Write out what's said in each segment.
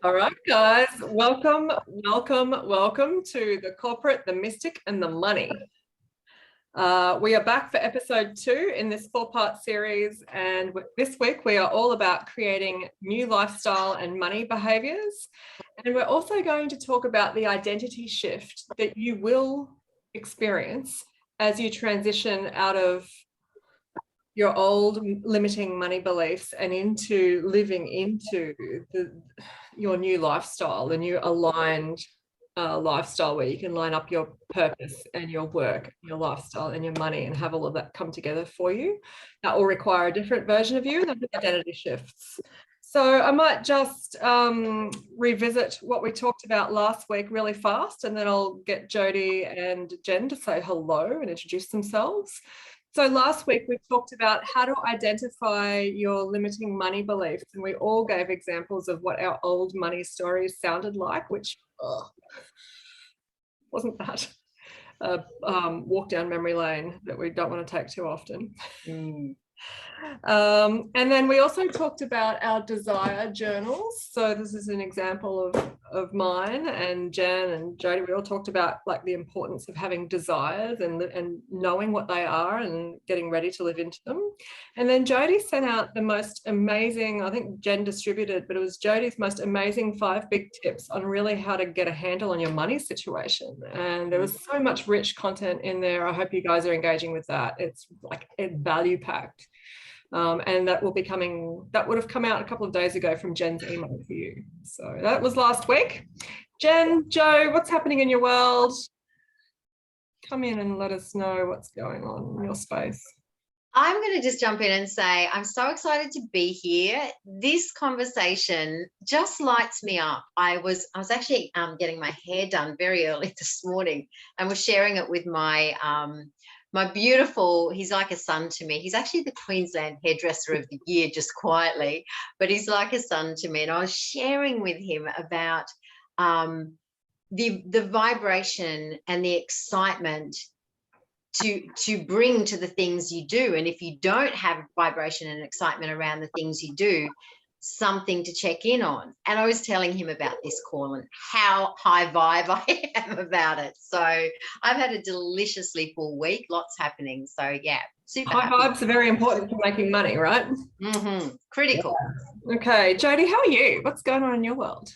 All right, guys, welcome to the corporate, the mystic, and the money. We are back for episode 2 in this 4-part series, and this week we are all about creating new lifestyle and money behaviors. And we're also going to talk about the identity shift that you will experience as you transition out of your old limiting money beliefs and into living into your new lifestyle, the new aligned lifestyle where you can line up your purpose and your work, your lifestyle and your money, and have all of that come together for you. That will require a different version of you, and the identity shifts. So I might just revisit what we talked about last week really fast, and then I'll get Jodi and Jen to say hello and introduce themselves. So last week we talked about how to identify your limiting money beliefs, and we all gave examples of what our old money stories sounded like, which wasn't that walk down memory lane that we don't want to take too often. And then we also talked about our desire journals. So this is an example of mine, and Jen and Jodi, we all talked about like the importance of having desires and knowing what they are and getting ready to live into them. And then Jodi sent out the most amazing, I think Jen distributed, but it was Jodi's most amazing 5 big tips on really how to get a handle on your money situation. And there was so much rich content in there. I hope you guys are engaging with that. It's like value packed. And that would have come out a couple of days ago from Jen's email for you. So that was last week. Jen, Joe, what's happening in your world? Come in and let us know what's going on in your space. I'm going to just jump in and say I'm so excited to be here. This conversation just lights me up. I was actually getting my hair done very early this morning, and was sharing it with my beautiful, he's like a son to me. He's actually the Queensland Hairdresser of the Year, just quietly, but he's like a son to me. And I was sharing with him about the vibration and the excitement to bring to the things you do. And if you don't have vibration and excitement around the things you do, something to check in on. And I was telling him about this call and how high vibe I am about it. So I've had a deliciously full week, lots happening. So yeah, super high vibes are very important for making money, right? Critical. Okay, Jodi, how are you? What's going on in your world?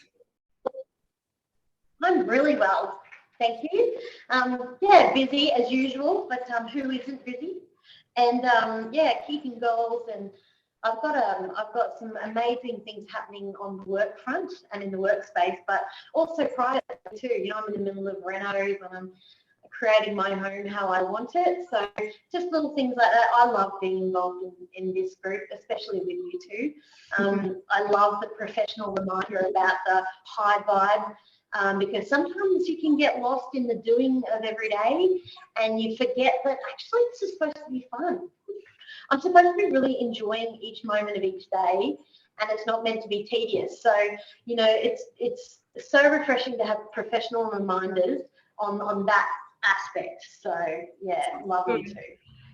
I'm really well, thank you. Yeah, busy as usual, but who isn't busy? And yeah, keeping goals, and I've got some amazing things happening on the work front and in the workspace, but also prior to, I'm in the middle of renos and I'm creating my home how I want it. So just little things like that. I love being involved in this group, especially with you two. I love the professional reminder about the high vibe, because sometimes you can get lost in the doing of every day and you forget that actually this is supposed to be fun. I'm supposed to be really enjoying each moment of each day, and it's not meant to be tedious. So, it's so refreshing to have professional reminders on that aspect. So, yeah, love you too.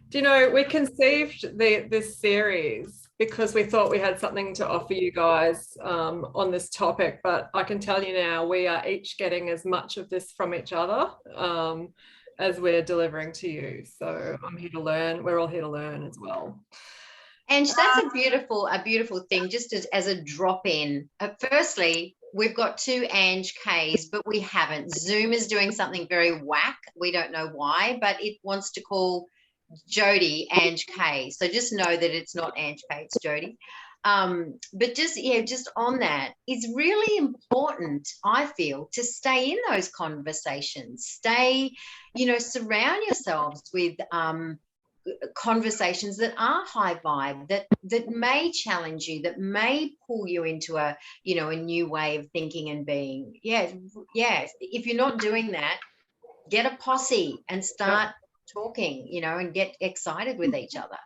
Do you know, we conceived this series because we thought we had something to offer you guys on this topic, but I can tell you now we are each getting as much of this from each other as we're delivering to you. So I'm here to learn. We're all here to learn as well. And that's a beautiful thing, just as a drop in. Firstly, we've got 2 Ange Ks, but we haven't. Zoom is doing something very whack. We don't know why, but it wants to call Jodi Ange K. So just know that it's not Ange K, it's Jodi. But just on that, it's really important, I feel, to stay in those conversations. Surround yourselves with conversations that are high vibe, that may challenge you, that may pull you into a new way of thinking and being. Yes. If you're not doing that, get a posse and start talking, and get excited with each other.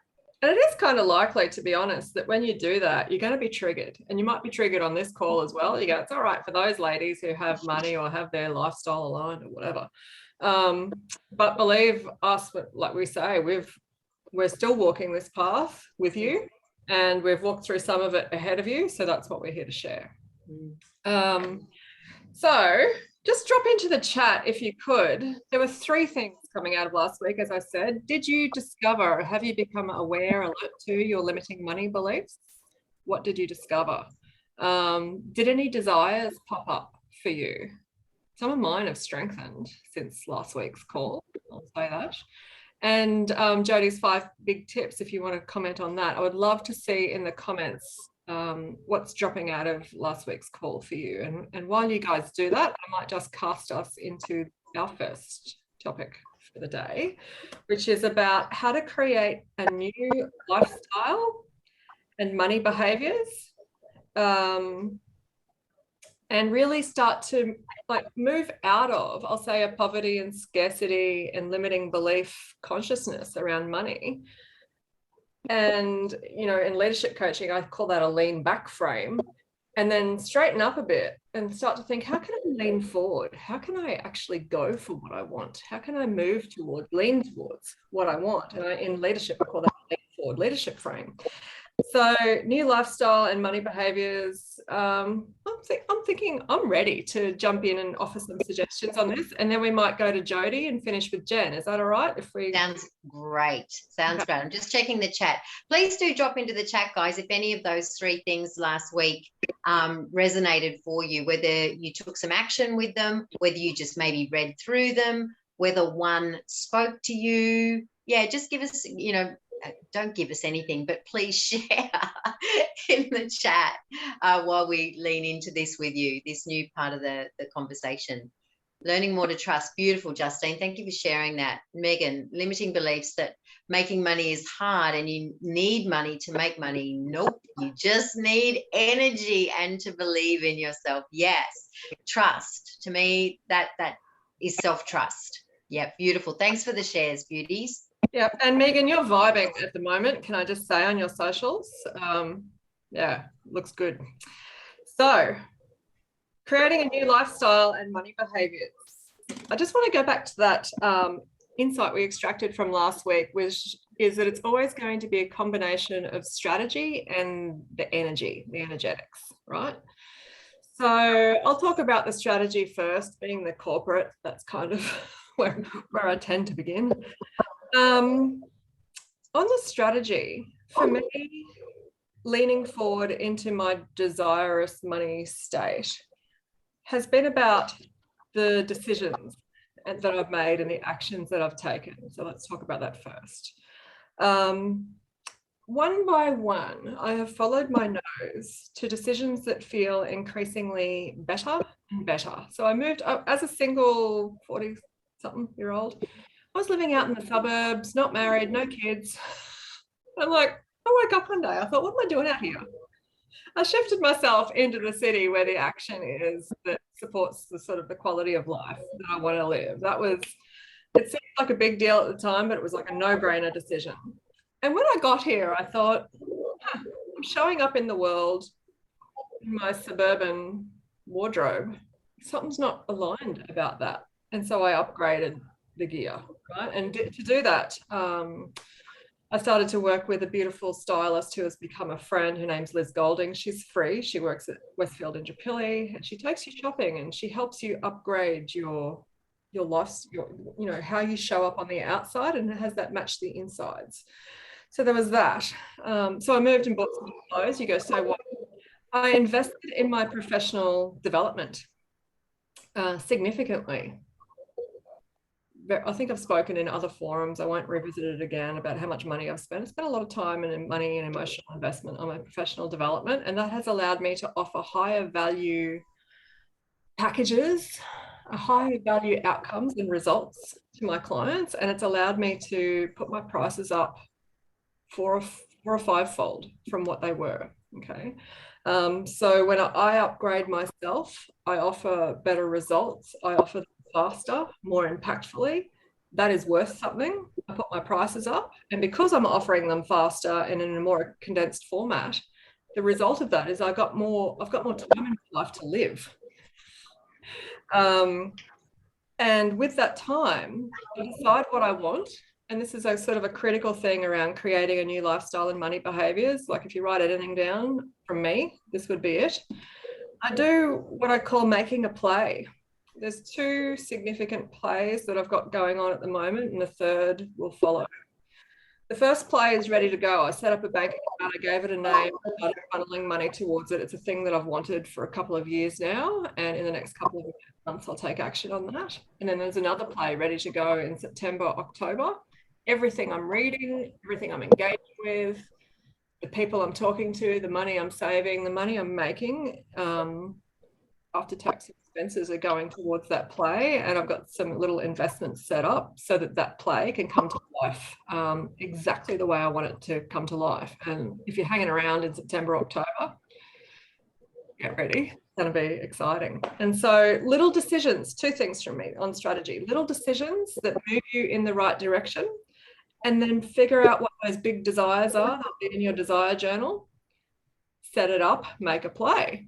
And it is kind of likely, to be honest, that when you do that, you're going to be triggered, and you might be triggered on this call as well. You go, it's all right for those ladies who have money or have their lifestyle aligned or whatever. But believe us, like we say, we're still walking this path with you, and we've walked through some of it ahead of you. So that's what we're here to share. So just drop into the chat if you could. There were 3 things coming out of last week, as I said. Did you discover, have you become aware, alert to your limiting money beliefs? What did you discover? Did any desires pop up for you? Some of mine have strengthened since last week's call, I'll say that. And Jodi's 5 big tips, if you want to comment on that. I would love to see in the comments what's dropping out of last week's call for you. And while you guys do that, I might just cast us into our first topic for the day, which is about how to create a new lifestyle and money behaviors, and really start to move out of, I'll say, a poverty and scarcity and limiting belief consciousness around money. And, in leadership coaching, I call that a lean back frame, and then straighten up a bit and start to think, how can I lean forward? How can I actually go for what I want? How can I lean towards what I want? And in leadership, I call that a lean forward leadership frame. So new lifestyle and money behaviors. I'm thinking I'm ready to jump in and offer some suggestions on this, and then we might go to Jodi and finish with Jen. Is that all right? Sounds great. Sounds great. I'm just checking the chat. Please do drop into the chat, guys, if any of those 3 things last week resonated for you, whether you took some action with them, whether you just maybe read through them, whether one spoke to you. Yeah, just give us, don't give us anything, but please share in the chat while we lean into this with you, this new part of the conversation. Learning more to trust. Beautiful, Justine. Thank you for sharing that. Megan, limiting beliefs that making money is hard and you need money to make money. Nope. You just need energy and to believe in yourself. Yes. Trust. To me, that is self-trust. Yeah, beautiful. Thanks for the shares, beauties. Yeah, and Megan, you're vibing at the moment, can I just say, on your socials. Yeah, looks good. So, creating a new lifestyle and money behaviors. I just want to go back to that insight we extracted from last week, which is that it's always going to be a combination of strategy and the energetics, right? So I'll talk about the strategy first, being the corporate. That's kind of where I tend to begin. On the strategy, for me, leaning forward into my desirous money state has been about the decisions that I've made and the actions that I've taken. So let's talk about that first. One by one, I have followed my nose to decisions that feel increasingly better and better. So I moved up as a single 40-something-year-old. I was living out in the suburbs, not married, no kids. I'm like, I woke up one day, I thought, what am I doing out here? I shifted myself into the city where the action is that supports the sort of the quality of life that I want to live. It seemed like a big deal at the time, but it was like a no-brainer decision. And when I got here, I thought, I'm showing up in the world in my suburban wardrobe. Something's not aligned about that. And so I upgraded the gear, right? And to do that, I started to work with a beautiful stylist who has become a friend. Her name's Liz Golding. She's free. She works at Westfield in Indooroopilly, and she takes you shopping and she helps you upgrade your life, how you show up on the outside, and it has that match the insides. So there was that. So I moved and bought some clothes. You go, so what? I invested in my professional development significantly. I think I've spoken in other forums, I won't revisit it again, about how much money I've spent. I spent a lot of time and money and emotional investment on my professional development, and that has allowed me to offer higher value packages, higher value outcomes and results to my clients, and it's allowed me to put my prices up 4 or 5-fold from what they were. Okay. So when I upgrade myself, I offer better results. I offer them faster, more impactfully. That is worth something. I put my prices up, and because I'm offering them faster and in a more condensed format, the result of that is I've got more time in my life to live. And with that time, I decide what I want. And this is a sort of a critical thing around creating a new lifestyle and money behaviors. Like if you write anything down from me, this would be it. I do what I call making a play. There's 2 significant plays that I've got going on at the moment, and the third will follow. The first play is ready to go. I set up a bank account, I gave it a name, started funneling money towards it. It's a thing that I've wanted for a couple of years now, and in the next couple of months, I'll take action on that. And then there's another play ready to go in September, October. Everything I'm reading, everything I'm engaged with, the people I'm talking to, the money I'm saving, the money I'm making, after tax expenses are going towards that play, and I've got some little investments set up so that that play can come to life exactly the way I want it to come to life. And if you're hanging around in September, October, get ready. It's going to be exciting. And so little decisions, 2 things from me on strategy: little decisions that move you in the right direction, and then figure out what those big desires are. They'll be in your desire journal. Set it up, make a play.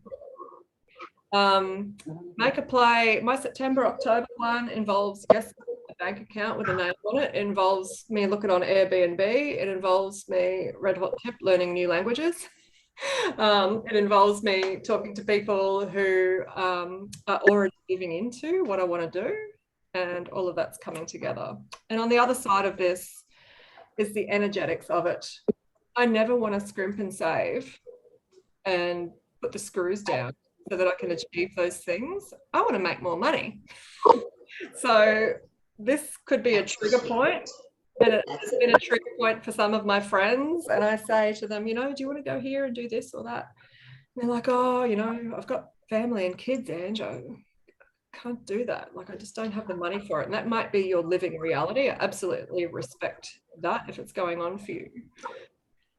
Make a play. My September, October one involves, yes, a bank account with a name on it. It involves me looking on Airbnb. It involves me, red hot tip, learning new languages. It involves me talking to people who are already moving into what I want to do, and all of that's coming together. And on the other side of this is the energetics of it. I never want to scrimp and save and put the screws down so that I can achieve those things. I want to make more money. So this could be a trigger point, and it's been a trigger point for some of my friends. And I say to them, you know, do you want to go here and do this or that? And they're like, oh, you know, I've got family and kids, Ange. I can't do that. Like, I just don't have the money for it. And that might be your living reality. I absolutely respect that if it's going on for you.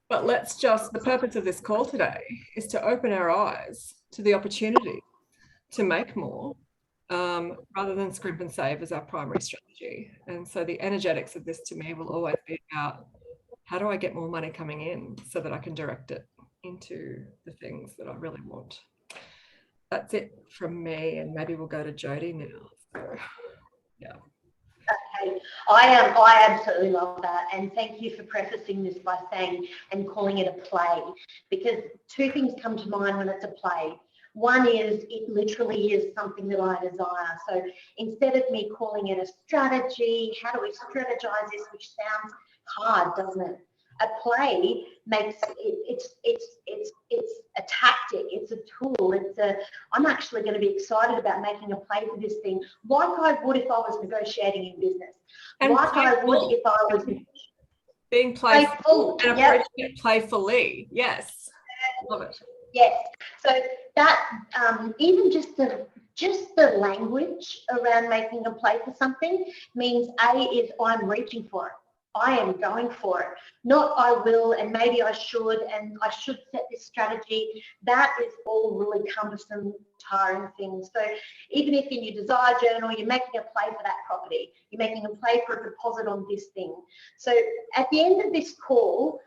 But let's just, the purpose of this call today is to open our eyes to the opportunity to make more, rather than scrimp and save as our primary strategy. And so the energetics of this to me will always be about, how do I get more money coming in so that I can direct it into the things that I really want? That's it from me, and maybe we'll go to Jodi now. So, yeah. Okay, I absolutely love that, and thank you for prefacing this by saying and calling it a play, because 2 things come to mind when it's a play. One is it literally is something that I desire. So instead of me calling it a strategy, how do we strategize this, which sounds hard, doesn't it? A play makes it's a tactic, it's a tool, I'm actually going to be excited about making a play for this thing, like I would if I was negotiating in business, and like I would if I was being playful and approaching it playfully. Yes, love it. Yes, so that even just the language around making a play for something means is I'm reaching for it. I am going for it, not I will and maybe I should and I should set this strategy. That is all really cumbersome, tiring things. So even if in your desire journal you're making a play for that property, you're making a play for a deposit on this thing. So at the end of this call,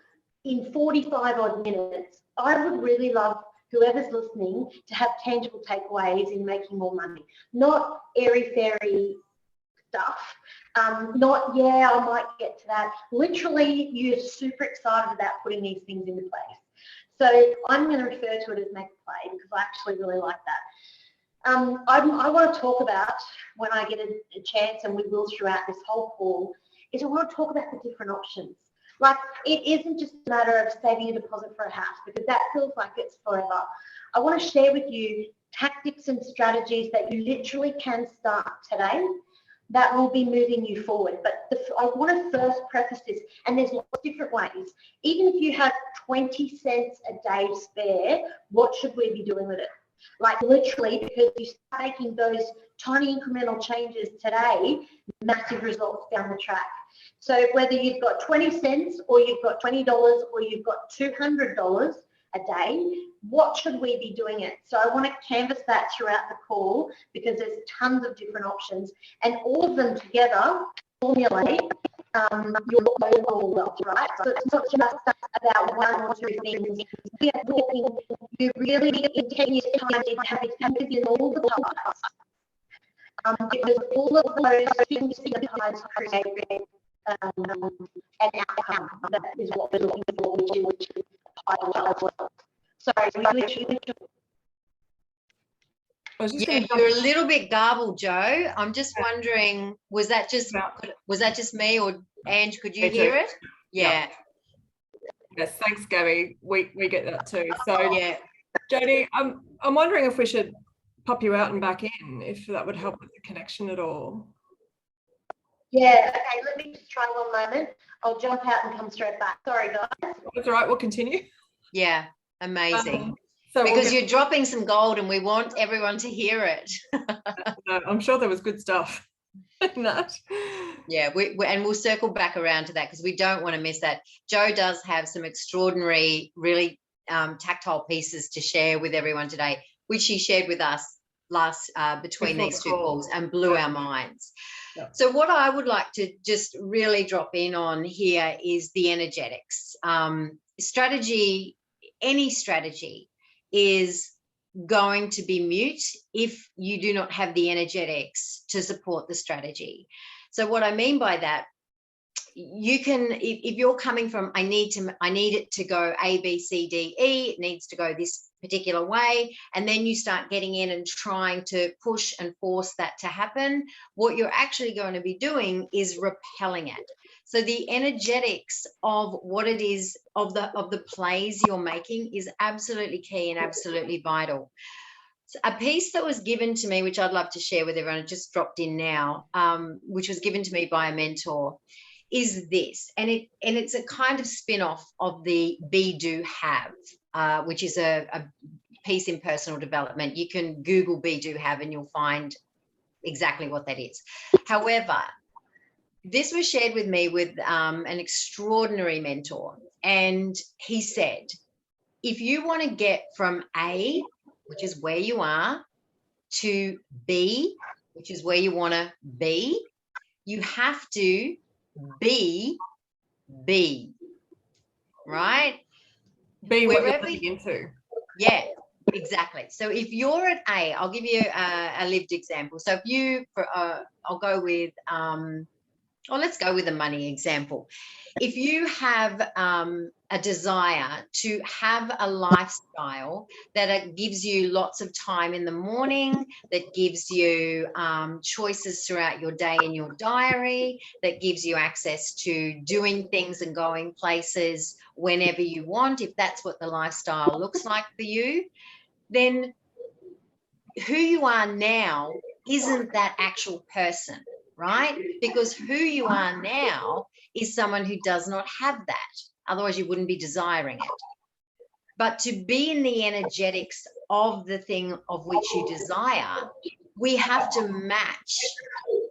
in 45 odd minutes, I would really love whoever's listening to have tangible takeaways in making more money, not airy-fairy stuff. Not, yeah, I might get to that. Literally, you're super excited about putting these things into place. So I'm going to refer to it as make a play because I actually really like that. I want to talk about, when I get a chance, and we will throughout this whole call, is I want to talk about the different options. Like, it isn't just a matter of saving a deposit for a house, because that feels like it's forever. I want to share with you tactics and strategies that you literally can start today that will be moving you forward. But I want to first preface this, and there's lots of different ways. Even if you have 20 cents a day spare, what should we be doing with it? Like, literally, because you start making those tiny incremental changes today, massive results down the track. So whether you've got 20 cents or you've got $20 or you've got $200 a day, what should we be doing it? So I want to canvas that throughout the call, because there's tons of different options, and all of them together formulate your overall wealth, right? So it's not just about one or two things. We are talking, you really in 10 years' time need to have in all the parts, because all of those things create an outcome. That is what we're looking for, which is high wealth. So we literally, I was just Yeah, going to you're a little bit garbled, Joe. I'm just wondering, was that just me, or Ange, could you Me too. hear it? Yeah. Yeah. Yes, thanks, Gabby. We get that too. So Yeah. Jodi, I'm wondering if we should pop you out and back in, if that would help with the connection at all. Yeah, okay, let me just try one moment. I'll jump out and come straight back. Sorry, guys. That's all right, we'll continue. Yeah, amazing. So because you're dropping some gold and we want everyone to hear it. I'm sure there was good stuff in that. Yeah, and we'll circle back around to that because we don't want to miss that. Joe does have some extraordinary, really tactile pieces to share with everyone today, which she shared with us between these two calls and blew our minds. Yeah. So what I would like to just really drop in on here is the energetics. Strategy, any strategy is going to be mute if you do not have the energetics to support the strategy. So what I mean by that, you can, if you're coming from, I need it to go A, B, C, D, E, it needs to go this particular way, and then you start getting in and trying to push and force that to happen, what you're actually going to be doing is repelling it. So the energetics of what it is, of the plays you're making is absolutely key and absolutely vital. So a piece that was given to me, which I'd love to share with everyone, it just dropped in now, which was given to me by a mentor, is this, and it's a kind of spin-off of the Be, Do, Have, which is a piece in personal development. You can Google Be, Do, Have and you'll find exactly what that is. However, this was shared with me with an extraordinary mentor, and he said, if you want to get from A, which is where you are, to B, which is where you want to be, you have to be, right? Be what you're living into. Yeah, exactly. So if you're at A, I'll give you a lived example. So if you, I'll go with, let's go with a money example. If you have a desire to have a lifestyle that gives you lots of time in the morning, that gives you choices throughout your day in your diary, that gives you access to doing things and going places whenever you want, if that's what the lifestyle looks like for you, then who you are now isn't that actual person, right? Because who you are now is someone who does not have that. Otherwise, you wouldn't be desiring it. But to be in the energetics of the thing of which you desire, we have to match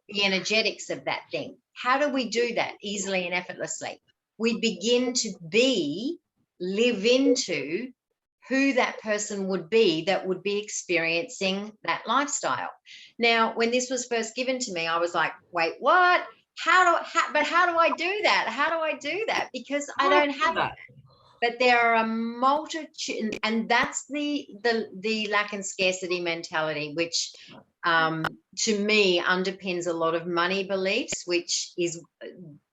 the energetics of that thing. How do we do that easily and effortlessly? We begin to live into who that person would be that would be experiencing that lifestyle. Now, when this was first given to me, I was like, wait, what? How do I do that? How do I do that? Because I don't have that. But there are a multitude, and that's the lack and scarcity mentality, which to me underpins a lot of money beliefs, which is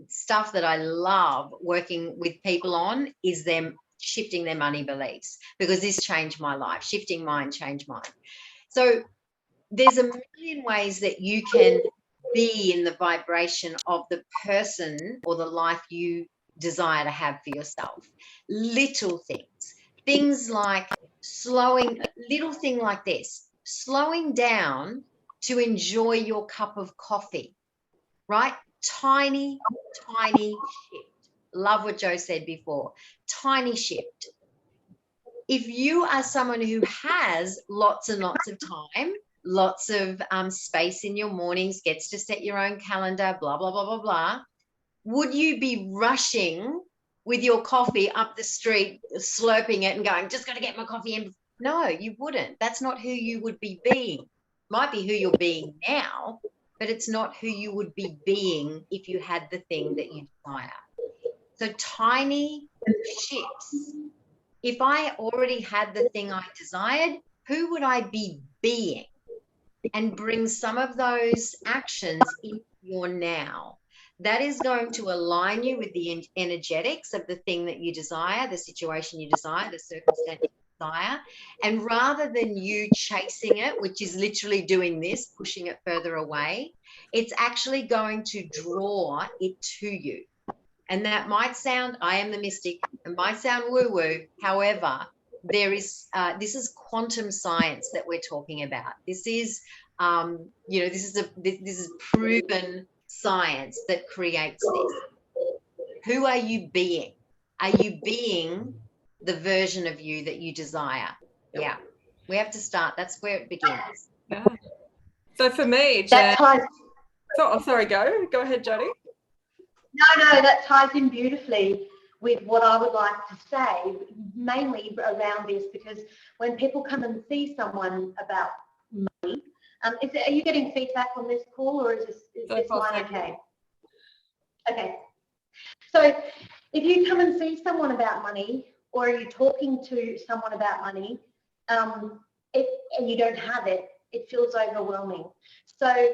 stuff that I love working with people on, is them shifting their money beliefs, because this changed my life. Shifting mine changed mine. So there's a million ways that you can be in the vibration of the person or the life you desire to have for yourself. Little things like little thing like this, slowing down to enjoy your cup of coffee, right? Tiny shift. Love what Joe said before. Tiny shift. If you are someone who has lots and lots of time, lots of space in your mornings, gets to set your own calendar, blah, blah, blah, blah, blah, would you be rushing with your coffee up the street, slurping it and going, just got to get my coffee in? No, you wouldn't. That's not who you would be being. Might be who you're being now, but it's not who you would be being if you had the thing that you desire. So tiny shifts. If I already had the thing I desired, who would I be being? And bring some of those actions into your now. That is going to align you with the energetics of the thing that you desire, the situation you desire, the circumstance desire. And rather than you chasing it, which is literally doing this, pushing it further away, it's actually going to draw it to you. And that might sound, I am the mystic, it might sound woo-woo. However, there is, this is quantum science that we're talking about. This is, you know, this is proven science that creates this. Who are you being? Are you being the version of you that you desire? Yeah. We have to start. That's where it begins. Yeah. So for me, That ties. sorry, go ahead, Jodi. No, that ties in beautifully with what I would like to say, mainly around this, because when people come and see someone about money, are you getting feedback on this call, or is this line okay? Okay. So if you come and see someone about money, or you're talking to someone about money, and you don't have it, it feels overwhelming. So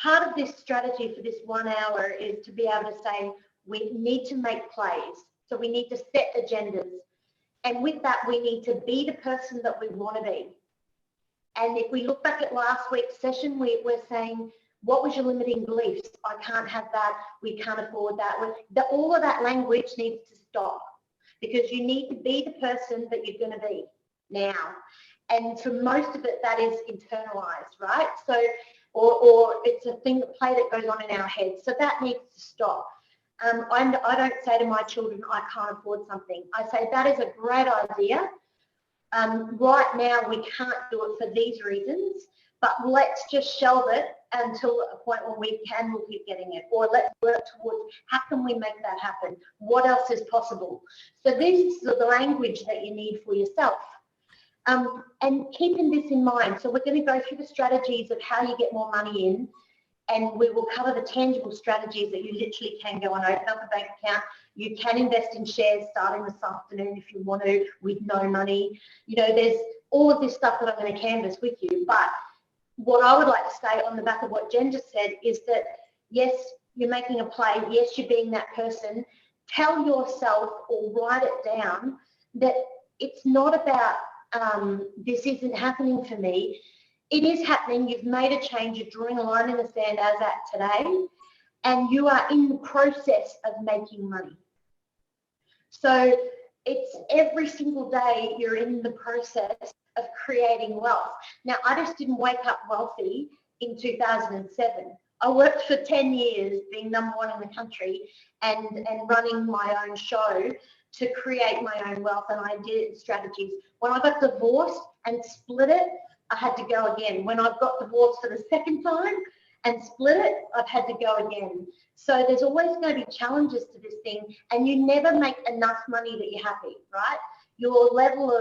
part of this strategy for this 1 hour is to be able to say, we need to make plays. So we need to set agendas. And with that, we need to be the person that we want to be. And if we look back at last week's session, we're saying, what was your limiting beliefs? I can't have that. We can't afford that. All of that language needs to stop, because you need to be the person that you're going to be now. And for most of it, that is internalized, right? So, or it's a play that goes on in our heads. So that needs to stop. I don't say to my children, I can't afford something. I say, that is a great idea. Right now, we can't do it for these reasons, but let's just shelve it until a point when we can look at getting it, or let's work towards how can we make that happen? What else is possible? So this is the language that you need for yourself. And keeping this in mind, so we're going to go through the strategies of how you get more money in, and we will cover the tangible strategies that you literally can go and open up a bank account. You can invest in shares starting this afternoon if you want to, with no money. You know, there's all of this stuff that I'm going to canvas with you. But what I would like to say on the back of what Jen just said is that, yes, you're making a play. Yes, you're being that person. Tell yourself, or write it down, that it's not about this isn't happening for me. It is happening. You've made a change. You're drawing a line in the sand as at today, and you are in the process of making money. So it's every single day you're in the process of creating wealth. Now, I just didn't wake up wealthy in 2007. I worked for 10 years being #1 in the country and running my own show to create my own wealth, and I did strategies. When I got divorced and split it, I had to go again. When I've got divorced for the second time and split it, I've had to go again. So there's always going to be challenges to this thing, and you never make enough money that you're happy, right? Your level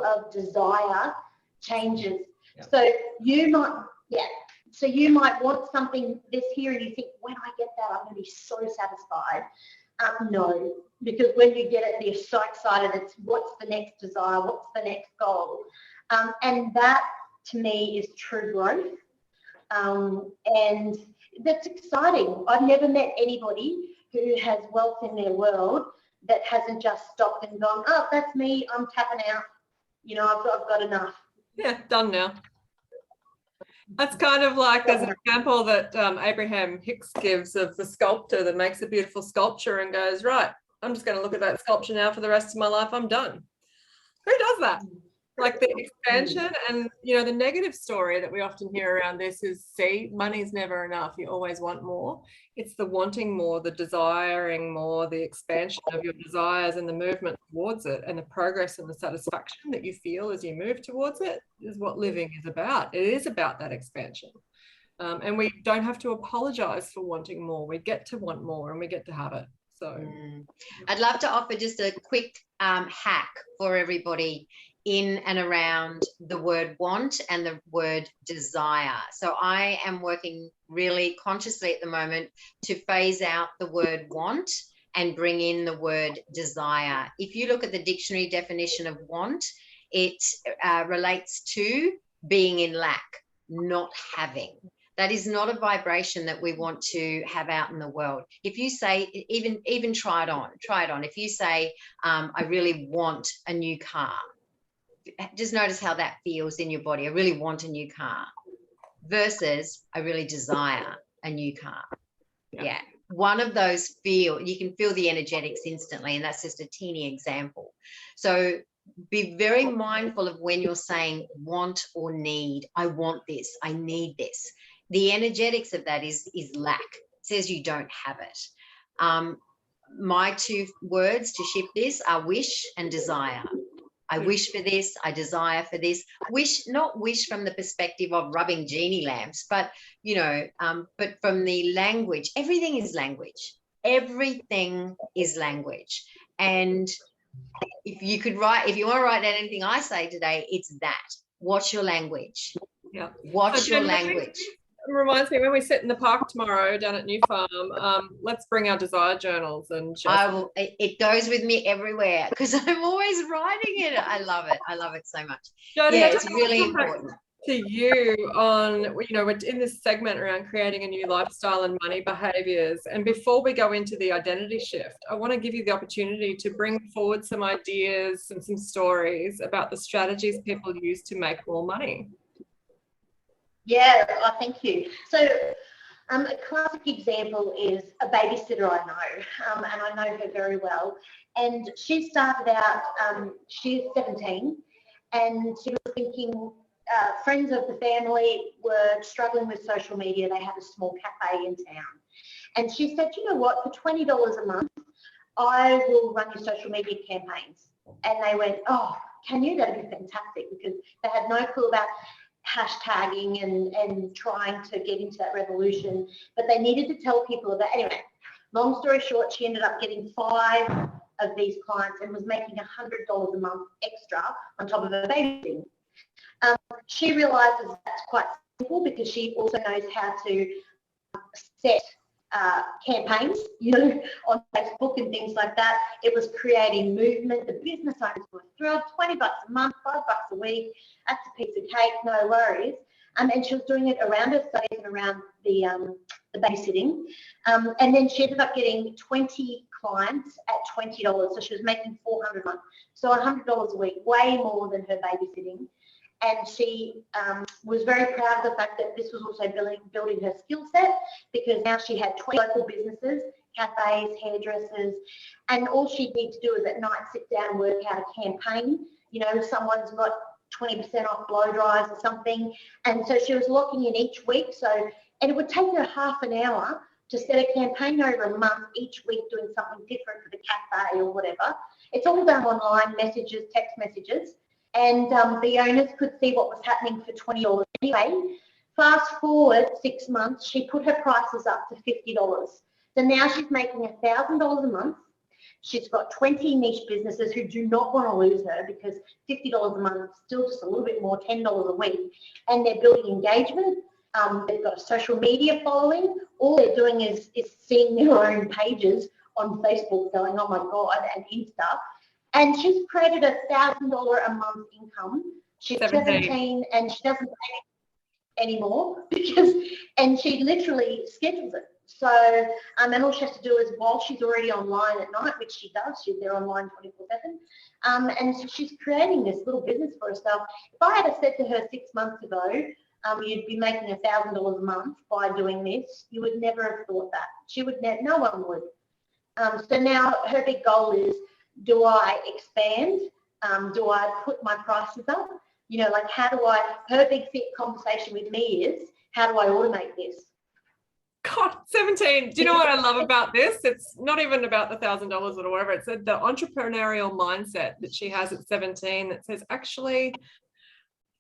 of desire changes. Yeah. So you might want something this year, and you think, when I get that, I'm going to be so satisfied. No, because when you get it, you're so excited. It's what's the next desire? What's the next goal? And that, to me, is true growth. And that's exciting. I've never met anybody who has wealth in their world that hasn't just stopped and gone, oh, that's me. I'm tapping out. You know, I've got enough. Yeah, done now. That's kind of like, there's an example that Abraham Hicks gives of the sculptor that makes a beautiful sculpture and goes, right, I'm just going to look at that sculpture now for the rest of my life. I'm done. Who does that? Like the expansion. And, you know, the negative story that we often hear around this is, see, money's never enough. You always want more. It's the wanting more, the desiring more, the expansion of your desires and the movement towards it, and the progress and the satisfaction that you feel as you move towards it is what living is about. It is about that expansion. And we don't have to apologize for wanting more. We get to want more, and we get to have it. So I'd love to offer just a quick hack for everybody in and around the word want and the word desire. So I am working really consciously at the moment to phase out the word want and bring in the word desire. If you look at the dictionary definition of want, it relates to being in lack, not having. That is not a vibration that we want to have out in the world. If you say, even try it on. If you say, I really want a new car, just notice how that feels in your body. I really want a new car versus I really desire a new car. Yeah. One of those you can feel the energetics instantly, and that's just a teeny example. So be very mindful of when you're saying want or need. I want this, I need this. The energetics of that is lack. It says you don't have it. My two words to shift this are wish and desire. I wish for this, I desire for this. Not wish from the perspective of rubbing genie lamps, but, but from the language. Everything is language. Everything is language. And if you want to write down anything I say today, it's that. Watch your language. Yeah. Watch your language. It reminds me, when we sit in the park tomorrow down at New Farm, let's bring our desire journals and just... It goes with me everywhere because I'm always writing it. I love it. I love it so much. Jodi, yeah, it's really important. To you on, we're in this segment around creating a new lifestyle and money behaviors. And before we go into the identity shift, I want to give you the opportunity to bring forward some ideas and some stories about the strategies people use to make more money. Yeah, thank you. So a classic example is a babysitter I know, and I know her very well. And she started out, she's 17, and she was thinking, friends of the family were struggling with social media. They had a small cafe in town. And she said, you know what, for $20 a month, I will run your social media campaigns. And they went, oh, can you? That'd be fantastic, because they had no clue about hashtagging and trying to get into that revolution, but they needed to tell people about. Anyway, long story short, she ended up getting 5 of these clients and was making $100 a month extra on top of her babysitting. She realizes that's quite simple because she also knows how to set campaigns, on Facebook and things like that. It was creating movement. The business owners were thrilled. $20 a month, $5 a week. That's a piece of cake, no worries. And she was doing it around her studies and around the babysitting. And then she ended up getting 20 clients at $20. So she was making $400 a month. So $100 a week, way more than her babysitting. And she was very proud of the fact that this was also building her skill set, because now she had 20 local businesses, cafes, hairdressers, and all she'd need to do is at night sit down and work out a campaign. Someone's got 20% off blow dries or something, and so she was locking in each week. And it would take her half an hour to set a campaign over a month, each week doing something different for the cafe or whatever. It's all done online, messages, text messages. And the owners could see what was happening for $20 anyway. Fast forward 6 months, she put her prices up to $50. So now she's making $1,000 a month. She's got 20 niche businesses who do not want to lose her, because $50 a month is still just a little bit more, $10 a week. And they're building engagement. They've got a social media following. All they're doing is seeing their own pages on Facebook going, oh my God, and Insta. And she's created $1,000 a month income. She's 17 and she doesn't pay anymore and she literally schedules it. So, and all she has to do is, while she's already online at night, which she does, she's there online 24/7, and so she's creating this little business for herself. If I had said to her 6 months ago, you'd be making $1,000 a month by doing this, you would never have thought that. She would never, no one would. So now her big goal is, do I expand? Do I put my prices up? Her big fit conversation with me is, how do I automate this? God, 17. Do you know what I love about this? It's not even about the $1,000 or whatever. It's the entrepreneurial mindset that she has at 17 that says, actually,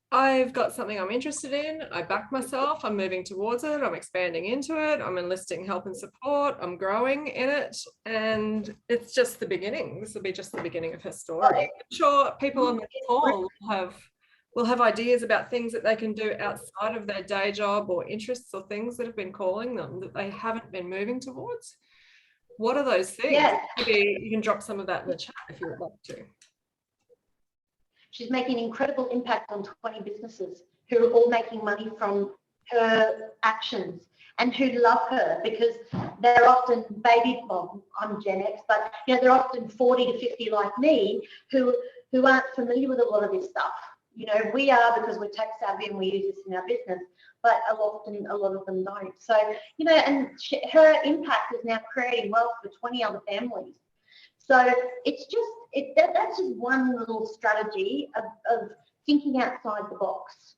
I've got something I'm interested in. I back myself. I'm moving towards it. I'm expanding into it. I'm enlisting help and support. I'm growing in it. And it's just the beginning. This will be just the beginning of her story. I'm sure people on the call will have ideas about things that they can do outside of their day job, or interests or things that have been calling them that they haven't been moving towards. What are those things? Yeah. Maybe you can drop some of that in the chat if you would like to. She's making an incredible impact on 20 businesses who are all making money from her actions and who love her, because they're often well, I'm Gen X, but they're often 40 to 50 like me who aren't familiar with a lot of this stuff. We are, because we're tech savvy and we use this in our business, but a lot of them don't. So, and her impact is now creating wealth for 20 other families. So it's just, that's just one little strategy of thinking outside the box.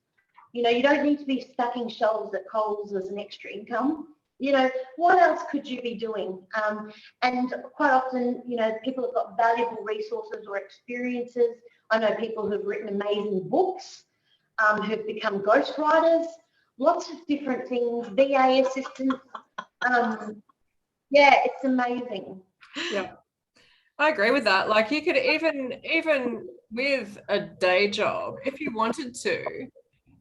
You don't need to be stacking shelves at Coles as an extra income. What else could you be doing? And quite often, people have got valuable resources or experiences. I know people who've written amazing books, who've become ghostwriters, lots of different things, VA assistants. It's amazing. Yeah, I agree with that. Like, you could even with a day job, if you wanted to,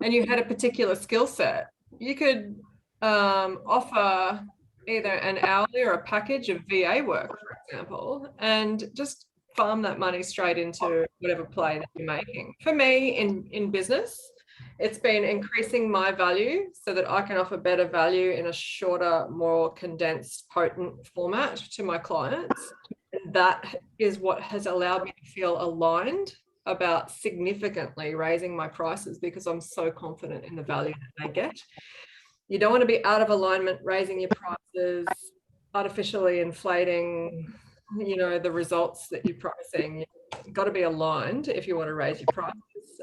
and you had a particular skill set, you could offer either an hourly or a package of VA work, for example, and just farm that money straight into whatever play that you're making. For me, in business, it's been increasing my value so that I can offer better value in a shorter, more condensed, potent format to my clients. And that is what has allowed me to feel aligned about significantly raising my prices, because I'm so confident in the value that they get. You don't want to be out of alignment, raising your prices, artificially inflating, the results that you're pricing. You've got to be aligned if you want to raise your prices.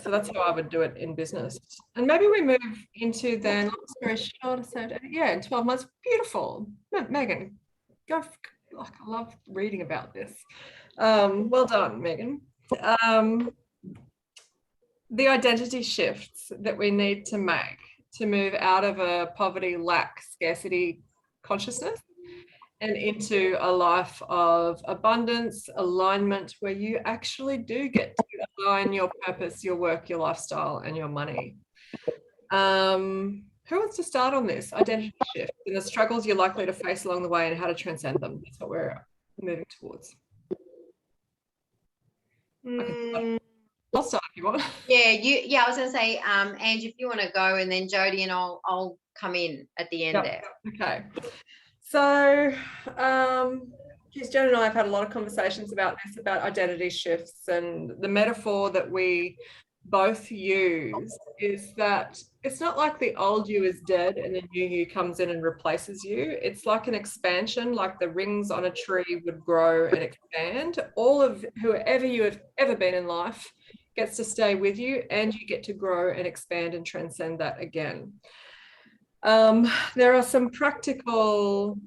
So that's how I would do it in business. And maybe we move into then, long story short, in 12 months, beautiful. Megan, go. I love reading about this. Well done, Megan. The identity shifts that we need to make to move out of a poverty, lack, scarcity consciousness and into a life of abundance, alignment, where you actually do get to align your purpose, your work, your lifestyle, and your money. Who wants to start on this? Identity shift and the struggles you're likely to face along the way and how to transcend them. That's what we're moving towards. I'll start if you want. I was going to say, Ange, if you want to go, and then Jodi and I'll come in at the end there. Okay. So, Jodi and I have had a lot of conversations about this, about identity shifts, and the metaphor that we both use is that it's not like the old you is dead and the new you comes in and replaces you. It's like an expansion, like the rings on a tree would grow and expand. All of whoever you have ever been in life gets to stay with you, and you get to grow and expand and transcend that again. There are some practical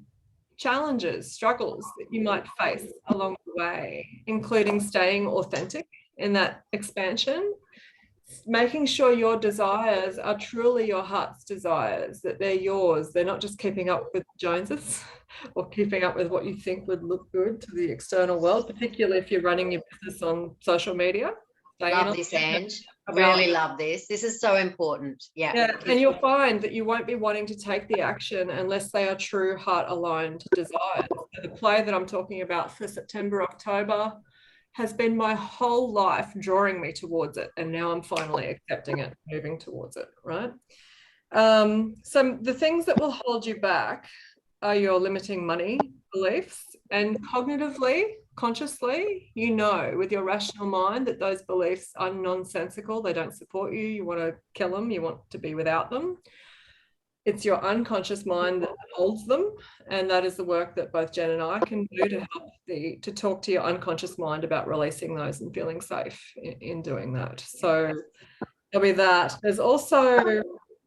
challenges, struggles that you might face along the way, including staying authentic in that expansion, making sure your desires are truly your heart's desires, that they're yours. They're not just keeping up with Joneses or keeping up with what you think would look good to the external world, particularly if you're running your business on social media. Love this, Ange. Really love this. This is so important. Yeah. And you'll find that you won't be wanting to take the action unless they are true heart-aligned desires. So the play that I'm talking about for September, October has been my whole life drawing me towards it, and now I'm finally accepting it, moving towards it, right? So the things that will hold you back are your limiting money beliefs, and cognitively, consciously, with your rational mind that those beliefs are nonsensical, they don't support you, you want to kill them, you want to be without them. It's your unconscious mind that holds them, and that is the work that both Jen and I can do to help to talk to your unconscious mind about releasing those and feeling safe in doing that. So there'll be that. There's also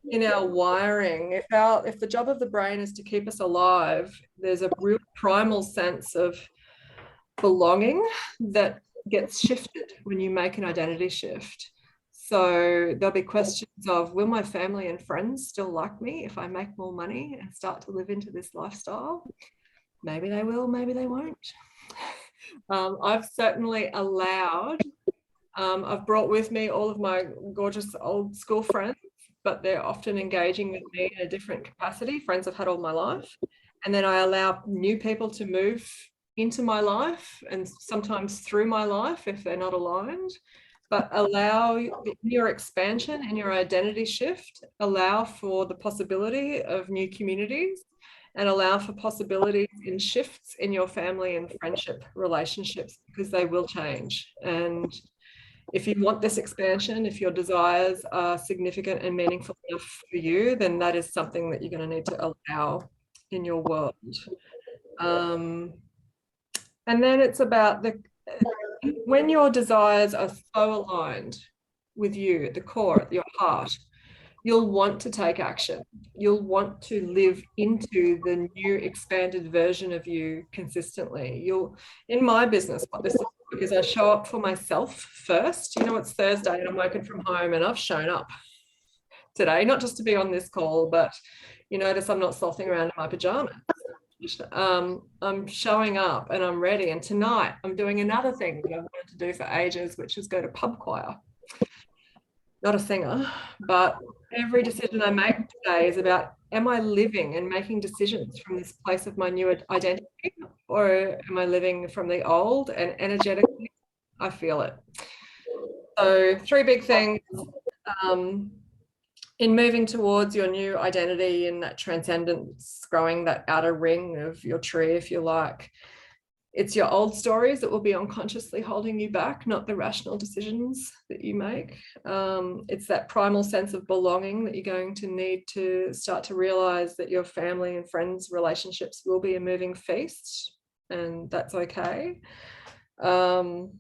in our wiring, if the job of the brain is to keep us alive, there's a real primal sense of belonging that gets shifted when you make an identity shift. So there'll be questions of, will my family and friends still like me if I make more money and start to live into this lifestyle? Maybe they will, maybe they won't. I've certainly allowed, I've brought with me all of my gorgeous old school friends, but they're often engaging with me in a different capacity, friends I've had all my life. And then I allow new people to move into my life and sometimes through my life if they're not aligned. but allow your expansion and your identity shift, allow for the possibility of new communities, and allow for possibilities in shifts in your family and friendship relationships, because they will change. And if you want this expansion, if your desires are significant and meaningful enough for you, then that is something that you're going to need to allow in your world. And then it's about when your desires are so aligned with you at the core, at your heart, you'll want to take action. You'll want to live into the new expanded version of you consistently. In my business, what this looks like is I show up for myself first. You know, it's Thursday and I'm working from home, and I've shown up today, not just to be on this call, but you notice I'm not slothing around in my pajamas. I'm showing up and I'm ready. And tonight I'm doing another thing that I've wanted to do for ages, which is go to pub choir. Not a singer, but every decision I make today is about, am I living and making decisions from this place of my new identity, or am I living from the old? And energetically, I feel it. So 3 big things. In moving towards your new identity and that transcendence, growing that outer ring of your tree, if you like, it's your old stories that will be unconsciously holding you back, not the rational decisions that you make. It's that primal sense of belonging that you're going to need to start to realize that your family and friends relationships will be a moving feast, and that's okay. And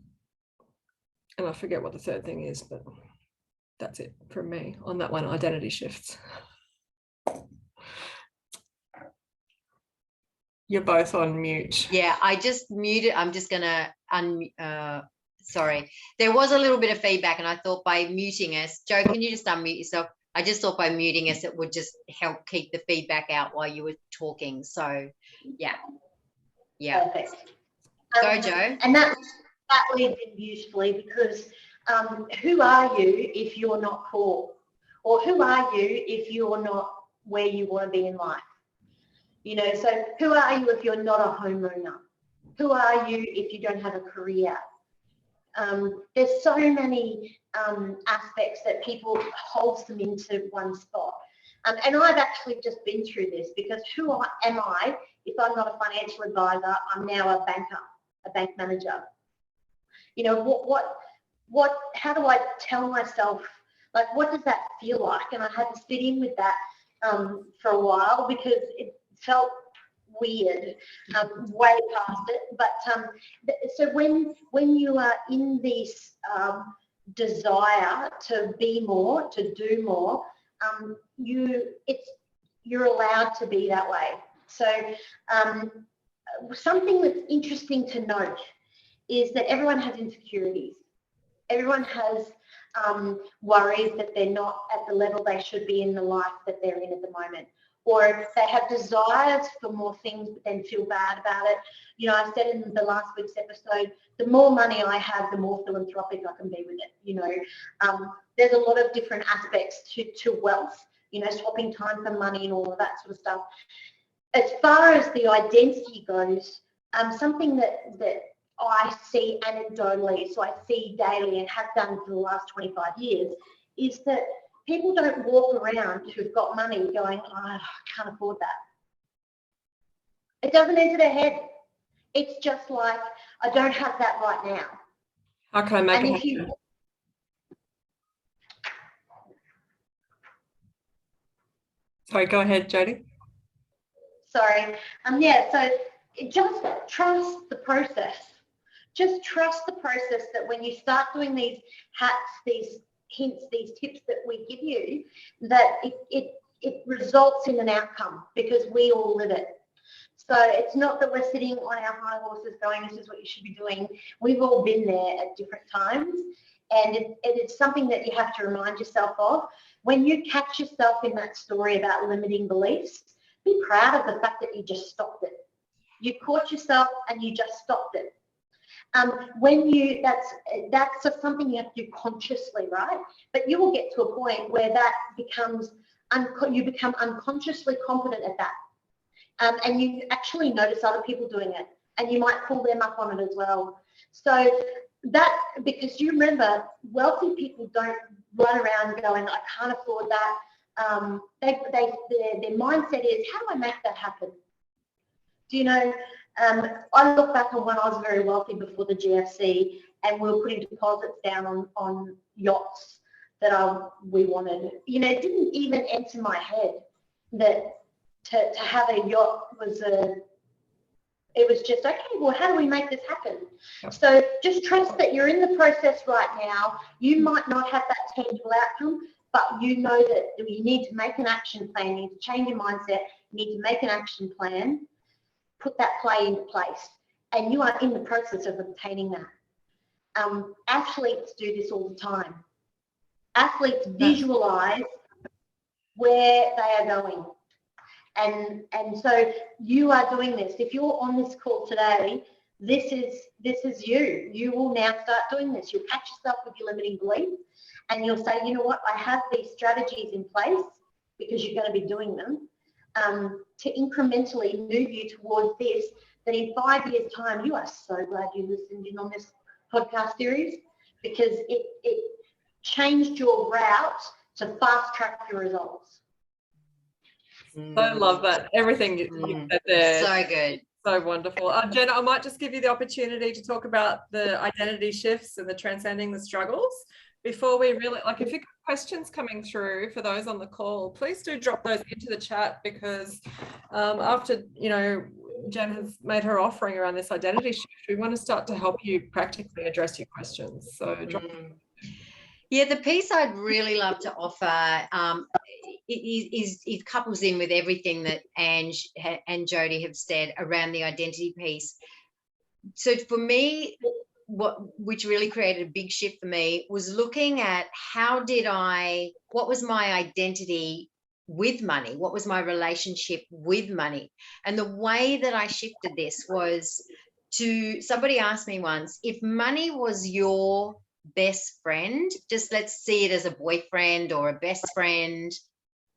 I forget what the 3rd thing is, but that's it from me on that one, identity shifts. You're both on mute. Yeah, I just muted. I'm just going to sorry. There was a little bit of feedback, and I thought by muting us, Jo, can you just unmute yourself? I just thought by muting us, it would just help keep the feedback out while you were talking. So, yeah. Perfect. Go, Jo. And that leads in beautifully, because who are you if you're not core? Or who are you if you're not where you want to be in life? You know, so who are you if you're not a homeowner? Who are you if you don't have a career? There's so many aspects that people holds them into one spot. And I've actually just been through this, because who am I if I'm not a financial advisor? I'm now a banker, a bank manager. You know, how do I tell myself, like, what does that feel like? And I had to sit in with that for a while, because it felt weird, way past it. But so when you are in this desire to be more, to do more, you're allowed to be that way. So something that's interesting to note is that everyone has insecurities. Everyone has worries that they're not at the level they should be in the life that they're in at the moment. Or they have desires for more things but then feel bad about it. You know, I said in the last week's episode, the more money I have, the more philanthropic I can be with it. You know, there's a lot of different aspects to wealth, you know, swapping time for money and all of that sort of stuff. As far as the identity goes, something that I see anecdotally, so I see daily and have done for the last 25 years, is that people don't walk around who've got money going, oh, I can't afford that. It doesn't enter their head. It's just like, I don't have that right now. How can I make it happen? Sorry, go ahead, Jodi. Sorry. Yeah, so just trust the process. Just trust the process, that when you start doing these hacks, these hints, these tips that we give you, that it results in an outcome, because we all live it. So it's not that we're sitting on our high horses going, this is what you should be doing. We've all been there at different times, and it's something that you have to remind yourself of. When you catch yourself in that story about limiting beliefs, be proud of the fact that you just stopped it. You caught yourself and you just stopped it. That's just something you have to do consciously, right? But you will get to a point where that becomes, you become unconsciously confident at that. And you actually notice other people doing it, and you might pull them up on it as well. So that, because you remember, wealthy people don't run around going, I can't afford that. Their mindset is, how do I make that happen? Do you know, I look back on when I was very wealthy before the GFC, and we were putting deposits down on yachts that we wanted. You know, it didn't even enter my head that to have a yacht it was just, okay, well, how do we make this happen? So just trust that you're in the process right now. You might not have that tangible outcome, but you know that you need to make an action plan. You need to change your mindset. You need to make an action plan, put that play into place, and you are in the process of obtaining that. Athletes do this all the time. Athletes visualize where they are going. And so you are doing this. If you're on this call today, this is you. You will now start doing this. You'll catch yourself with your limiting belief, and you'll say, you know what, I have these strategies in place, because you're going to be doing them, to incrementally move you towards this, that in 5 years' time, you are so glad you listened in on this podcast series, because it changed your route to fast track your results. I love that. Everything you said there. So good. So wonderful. Jenna, I might just give you the opportunity to talk about the identity shifts and the transcending the struggles before we really, like, if you've got questions coming through for those on the call, please do drop those into the chat, because after, you know, Jen has made her offering around this identity shift, we want to start to help you practically address your questions. So drop Yeah, the piece I'd really love to offer it couples in with everything that Ange and Jodi have said around the identity piece. So for me, which really created a big shift for me, was looking at what was my identity with money? What was my relationship with money? And the way that I shifted this was somebody asked me once, if money was your best friend, just let's see it as a boyfriend or a best friend,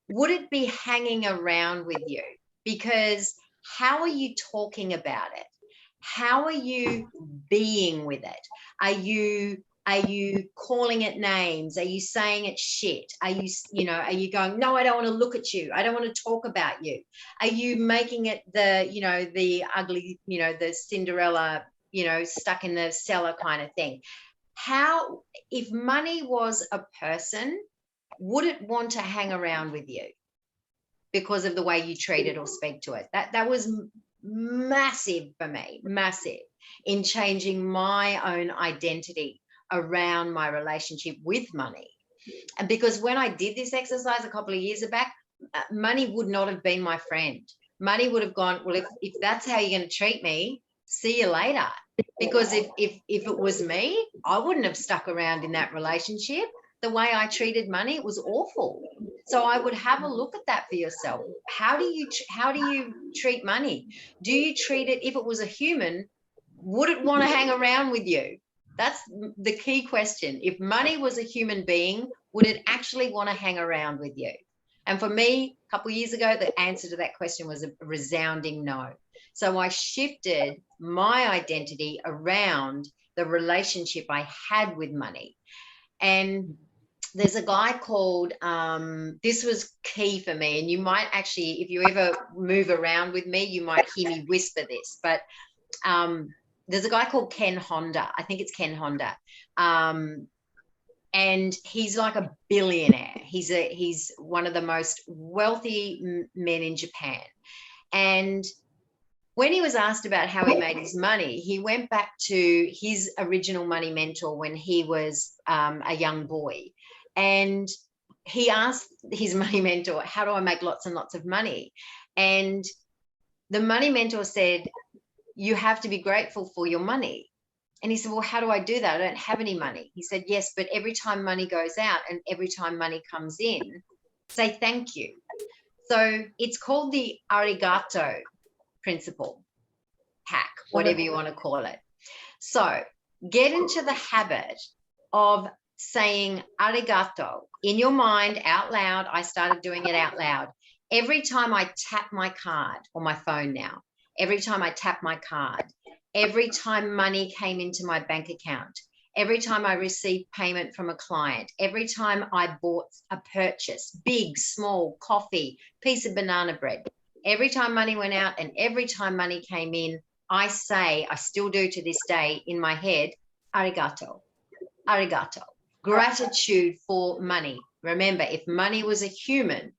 would it be hanging around with you? Because how are you talking about it? How are you being with it? Are you calling it names? Are you saying it shit? Are you going, no, I don't want to look at you. I don't want to talk about you. Are you making it the ugly, the Cinderella, stuck in the cellar kind of thing? If money was a person, would it want to hang around with you because of the way you treat it or speak to it? That was massive for me, massive in changing my own identity around my relationship with money. And because when I did this exercise a couple of years back, money would not have been my friend. Money would have gone, well, if that's how you're going to treat me, see you later. Because if it was me, I wouldn't have stuck around in that relationship. The way I treated money, it was awful. So I would have a look at that for yourself. How do you treat money? Do you treat it, if it was a human, would it want to hang around with you? That's the key question. If money was a human being, would it actually want to hang around with you? And for me, a couple of years ago, the answer to that question was a resounding no. So I shifted my identity around the relationship I had with money. And there's a guy called, this was key for me, and you might actually, if you ever move around with me, you might hear me whisper this, but there's a guy called Ken Honda. I think it's Ken Honda. And he's like a billionaire. He's one of the most wealthy men in Japan. And when he was asked about how he made his money, he went back to his original money mentor when he was a young boy. And he asked his money mentor, how do I make lots and lots of money? And the money mentor said, you have to be grateful for your money. And he said, well, how do I do that? I don't have any money. He said, yes, but every time money goes out and every time money comes in, say thank you. So it's called the Arigato principle, hack, whatever you want to call it. So get into the habit of saying arigato in your mind out loud. I started doing it out loud. Every time I tap my card, or my phone now, every time I tap my card, every time money came into my bank account, every time I received payment from a client, every time I bought a purchase, big, small, coffee, piece of banana bread, every time money went out and every time money came in, I still do to this day in my head, arigato, arigato, gratitude for money. Remember, if money was a human,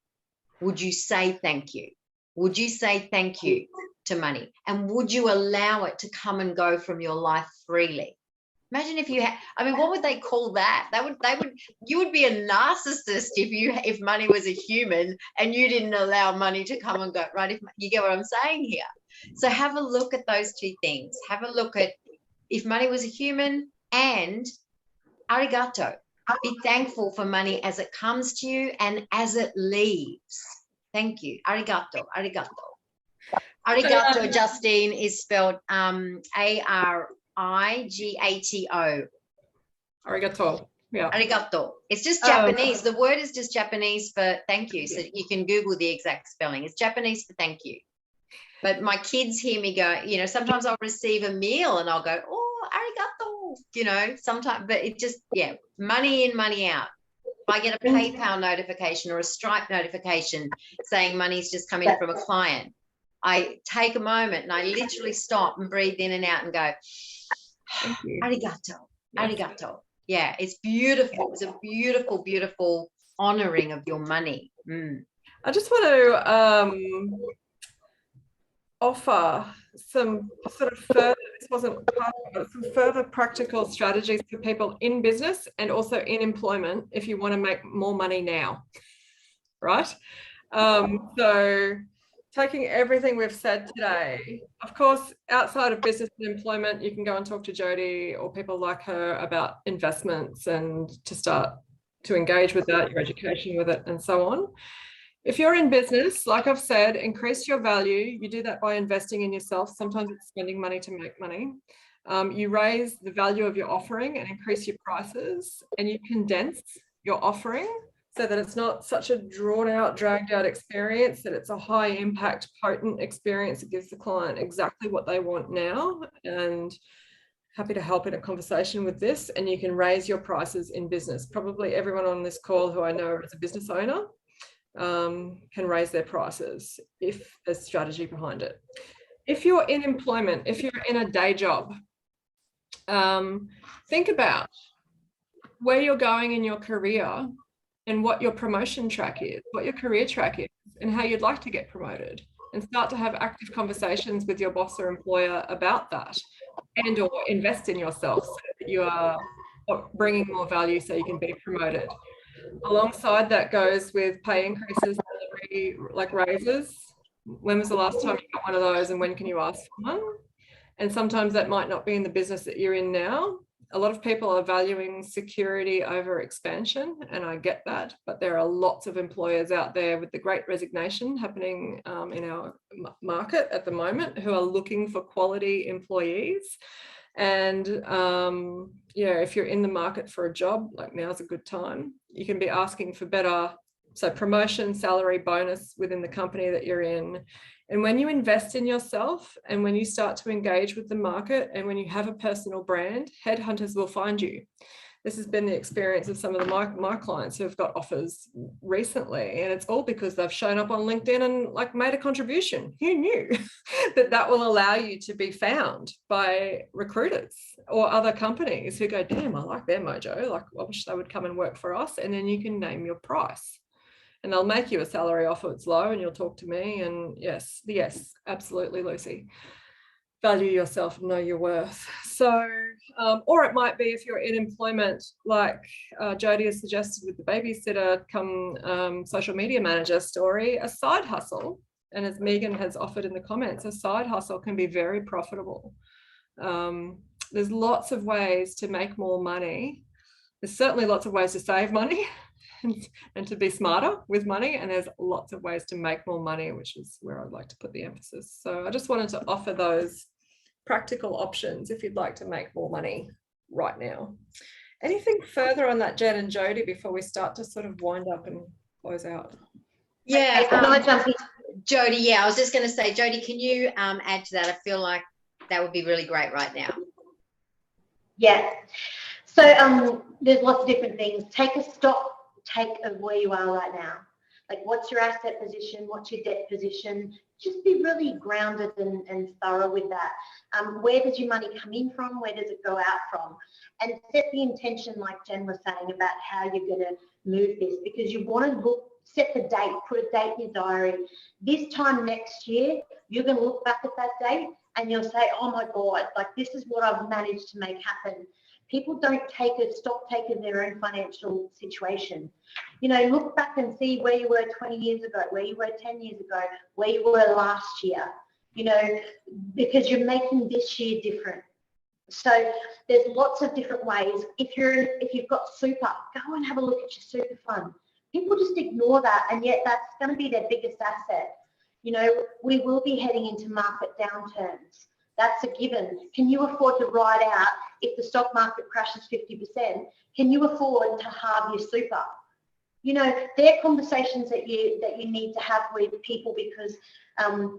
would you say thank you? Would you say thank you to money? And would you allow it to come and go from your life freely? Imagine if you had, I mean, what would they call that? You would be a narcissist if money was a human and you didn't allow money to come and go, right? If you get what I'm saying here. So have a look at those two things. Have a look at if money was a human, and arigato. Be thankful for money as it comes to you and as it leaves. Thank you. Arigato, arigato. Arigato, Justine, is spelled Arigato. Arigato. Yeah. Arigato. It's just Japanese. The word is just Japanese for thank you. So you can Google the exact spelling. It's Japanese for thank you. But my kids hear me go, you know, sometimes I'll receive a meal and I'll go, oh, arigato, you know, sometimes, but it just, money in, money out. If I get a PayPal notification or a Stripe notification saying money's just come in from a client, I take a moment and I literally stop and breathe in and out and go, arigato, arigato. Yeah, it's beautiful. It's a beautiful, beautiful honoring of your money. I just want to offer some sort of further, this wasn't part of it, some further practical strategies for people in business and also in employment if you want to make more money now, right? So taking everything we've said today, of course, outside of business and employment, you can go and talk to Jodi or people like her about investments and to start to engage with that, your education with it, and so on. If you're in business, like I've said, increase your value. You do that by investing in yourself. Sometimes it's spending money to make money. You raise the value of your offering and increase your prices, and you condense your offering so that it's not such a drawn out, dragged out experience, that it's a high impact, potent experience that gives the client exactly what they want now. And happy to help in a conversation with this. And you can raise your prices in business. Probably everyone on this call who I know is a business owner can raise their prices if there's strategy behind it. If you're in employment, if you're in a day job, think about where you're going in your career and what your promotion track is, what your career track is, and how you'd like to get promoted, and start to have active conversations with your boss or employer about that, and or invest in yourself so that you are bringing more value so you can be promoted. Alongside that goes with pay increases, salary, like raises. When was the last time you got one of those, and when can you ask for one? And sometimes that might not be in the business that you're in now. A lot of people are valuing security over expansion, and I get that, but there are lots of employers out there with the great resignation happening in our market at the moment who are looking for quality employees. And if you're in the market for a job, like now's a good time. You can be asking for better, so promotion, salary, bonus within the company that you're in. And when you invest in yourself and when you start to engage with the market and when you have a personal brand, headhunters will find you. This has been the experience of some of my clients who have got offers recently, and it's all because they've shown up on LinkedIn and like made a contribution. Who knew that will allow you to be found by recruiters or other companies who go, damn, I like their mojo. Like, I wish they would come and work for us. And then you can name your price. And they'll make you a salary offer. It's low, and you'll talk to me. And yes, absolutely, Lucy. Value yourself and know your worth. So, or it might be if you're in employment, like Jodi has suggested with the babysitter come social media manager story, a side hustle. And as Megan has offered in the comments, a side hustle can be very profitable. There's lots of ways to make more money. There's certainly lots of ways to save money and to be smarter with money. And there's lots of ways to make more money, which is where I'd like to put the emphasis. So I just wanted to offer those practical options if you'd like to make more money right now. Anything further on that, Jen and Jodi, before we start to sort of wind up and close out? Yeah, Jodi, I was just going to say, Jodi, can you add to that? I feel like that would be really great right now. Yeah. So there's lots of different things. Take a stock take of where you are right now. Like, what's your asset position? What's your debt position? Just be really grounded and thorough with that. Where does your money come in from? Where does it go out from? And set the intention, like Jen was saying, about how you're going to move this, because you want to set the date, put a date in your diary. This time next year, you're going to look back at that date and you'll say, oh my God, like, this is what I've managed to make happen. People don't stop taking their own financial situation. You know, look back and see where you were 20 years ago, where you were 10 years ago, where you were last year, you know, because you're making this year different. So there's lots of different ways. If you've got super, go and have a look at your super fund. People just ignore that, and yet that's going to be their biggest asset. You know, we will be heading into market downturns. That's a given. Can you afford to ride out if the stock market crashes 50%? Can you afford to halve your super? You know, they're conversations that you need to have with people, because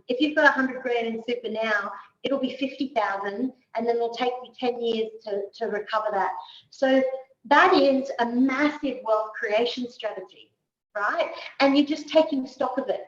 if you've got 100 grand in super now, it'll be 50,000, and then it'll take you 10 years to recover that. So that is a massive wealth creation strategy, right? And you're just taking stock of it.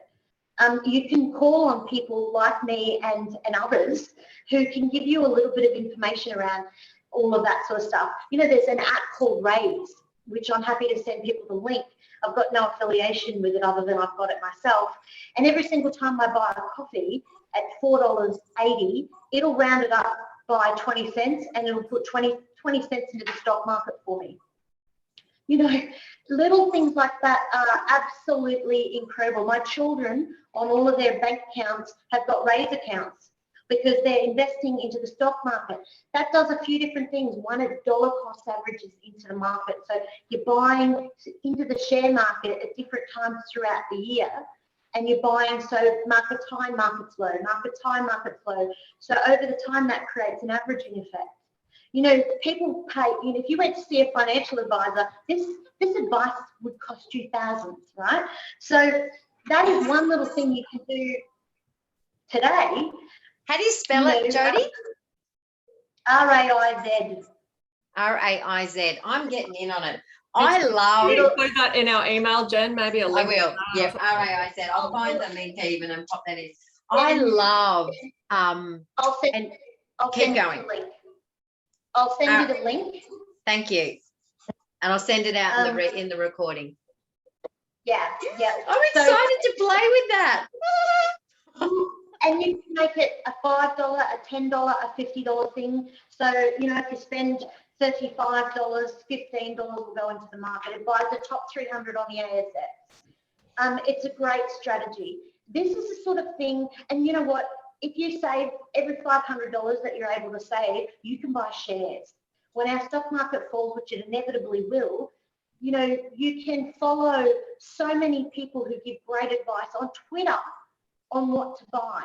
You can call on people like me and others who can give you a little bit of information around all of that sort of stuff. You know, there's an app called Raise, which I'm happy to send people the link. I've got no affiliation with it other than I've got it myself. And every single time I buy a coffee at $4.80, it'll round it up by 20 cents and it'll put 20 cents into the stock market for me. You know, little things like that are absolutely incredible. My children on all of their bank accounts have got Raise accounts because they're investing into the stock market. That does a few different things. One, it dollar cost averages into the market. So you're buying into the share market at different times throughout the year, and you're buying, so market's high, market's low, market's high, market's low. So over the time, that creates an averaging effect. You know, people pay, you know, if you went to see a financial advisor, this advice would cost you thousands, right? So that is one little thing you can do today. How do you spell it, Jodi? R-A-I-Z. R-A-I-Z. I'm getting in on it. I love it. Put that in our email, Jen, maybe a link. I will. Yeah, R-A-I-Z. I'll find the link even and pop that in. I love I'll send keep going. You the link. I'll send you the link. Thank you. And I'll send it out in the recording. Yeah. I'm excited to play with that. And you can make it a $5, a $10, a $50 thing. So, you know, if you spend $35, $15 will go into the market. It buys the top 300 on the ASX. It's a great strategy. This is the sort of thing, and you know what? If you save every $500 that you're able to save, you can buy shares. When our stock market falls, which it inevitably will, you know, you can follow so many people who give great advice on Twitter on what to buy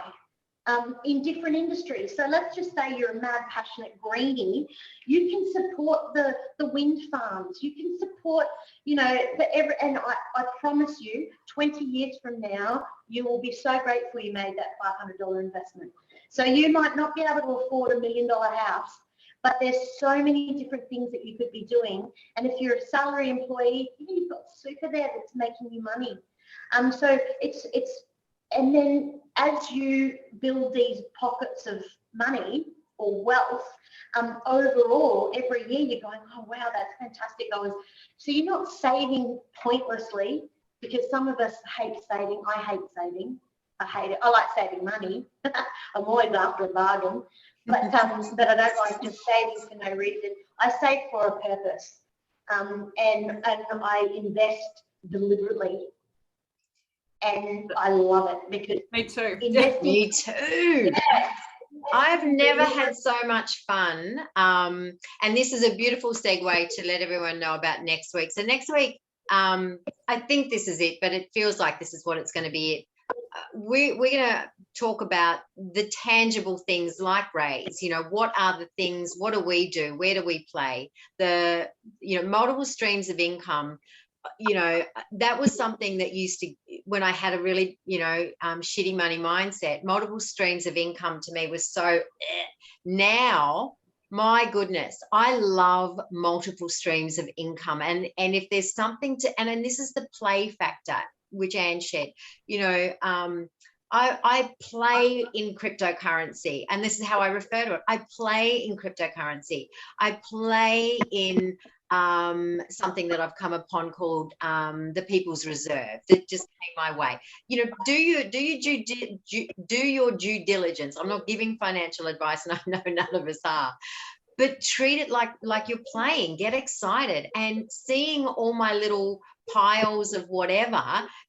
in different industries. So let's just say you're a mad, passionate greenie. You can support the wind farms. You can support, you know, and I promise you, 20 years from now, you will be so grateful you made that $500 investment. So you might not be able to afford $1 million house, but there's so many different things that you could be doing. And if you're a salary employee, you've got super there that's making you money. So it's and then as you build these pockets of money or wealth, overall, every year you're going, oh, wow, that's fantastic. So you're not saving pointlessly, because some of us hate saving. I hate saving. I hate it. I like saving money. I'm always after a bargain. But I don't like just saving for no reason. I save for a purpose. And I invest deliberately. And I love it because me too. Me too. Yeah. I've never had so much fun. And this is a beautiful segue to let everyone know about next week. So next week, I think this is it, but it feels like this is what it's going to be it. We're going to talk about the tangible things like Raise. You know, what are the things? What do we do? Where do we play? The, you know, multiple streams of income. You know, that was something that used to, when I had a really, you know, shitty money mindset, multiple streams of income to me was so, now My goodness, I love multiple streams of income. And if there's something to, and this is the play factor, which Anne shared, you know, I play in cryptocurrency, and this is how I refer to it. I play in cryptocurrency. I play in something that I've come upon called the People's Reserve that just came my way. You know, do your due diligence. I'm not giving financial advice, and I know none of us are. But treat it like you're playing. Get excited. And seeing all my little piles of whatever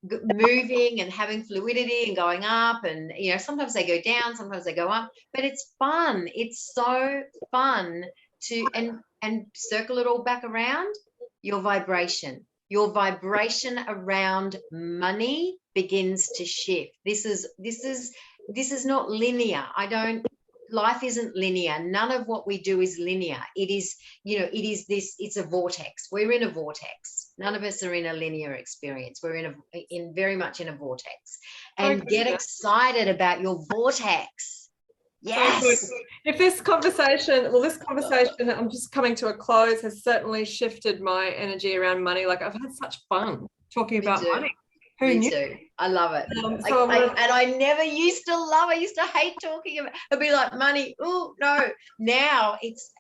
moving and having fluidity and going up, and you know, sometimes they go down, sometimes they go up, but it's fun. It's so fun to and circle it all back around. Your vibration around money begins to shift. This is not linear. Life isn't linear. None of what we do is linear. It is, you know, it's a vortex. We're in a vortex. None of us are in a linear experience. We're very much in a vortex. And get excited about your vortex. Yes. If this conversation, I'm just coming to a close, has certainly shifted my energy around money. Like, I've had such fun talking about money. Me too. I love it. And I never used to love. I used to hate talking about. It'd be like money. Oh no! Now it's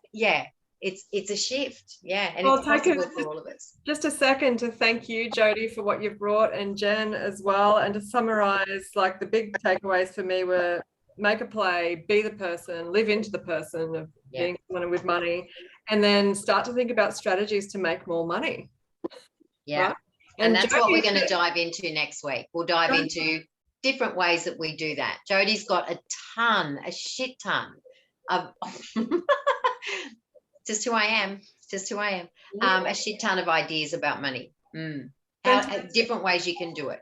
a shift. Yeah, and it's possible for all of us. Just a second to thank you, Jodi, for what you've brought, and Jen as well. And to summarize, like, the big takeaways for me were: make a play, be the person, live into the person of being someone with money, and then start to think about strategies to make more money. Yeah. Right? And that's Jodi, what we're going to dive into next week. We'll dive into different ways that we do that. Jodi's got a shit ton of just who I am. A shit ton of ideas about money. Different ways you can do it.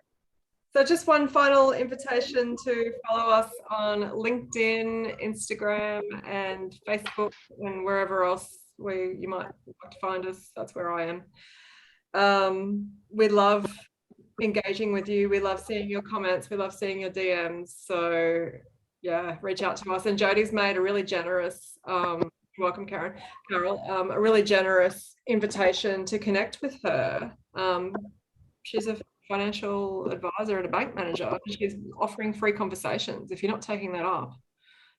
So just one final invitation to follow us on LinkedIn, Instagram, and Facebook, and wherever else you might like to find us. That's where I am. We love engaging with you. We love seeing your comments. We love seeing your DMs. So yeah, reach out to us. And Jodi's made a really generous, welcome Carol, a really generous invitation to connect with her. She's a financial advisor and a bank manager. She's offering free conversations. If you're not taking that up,